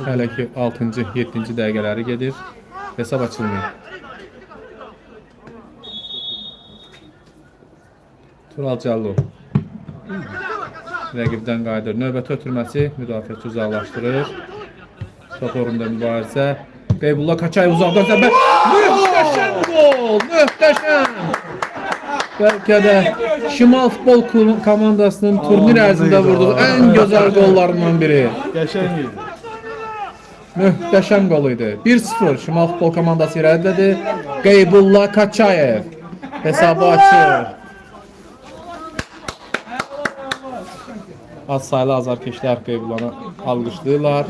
Hələ ki 6-cı, 7-ci dəqiqələri gedir. Hesab açılmıyor. Tural Cəllo rəqibdən qayıdır. Növbəti ötürməsi müdafiəçi uzaqlaşdırır. Top uğrunda mübarizə. Qeybulla Kaçayev uzaqdan zərbə. Möhtəşəm gol! Möhtəşəm! Bəlkə də Şimal Futbol komandasının turnir ərzində vurduğu ən gözəl qollarından biri. Qəşəng idi. Möhtəşəm qol idi. 1-0 Şimal Futbol komandası irəlidədir. Qeybulla Kaçayev hesabı açır. Az sayılı azarkeşlər Qeybullanı alqışlayırlar.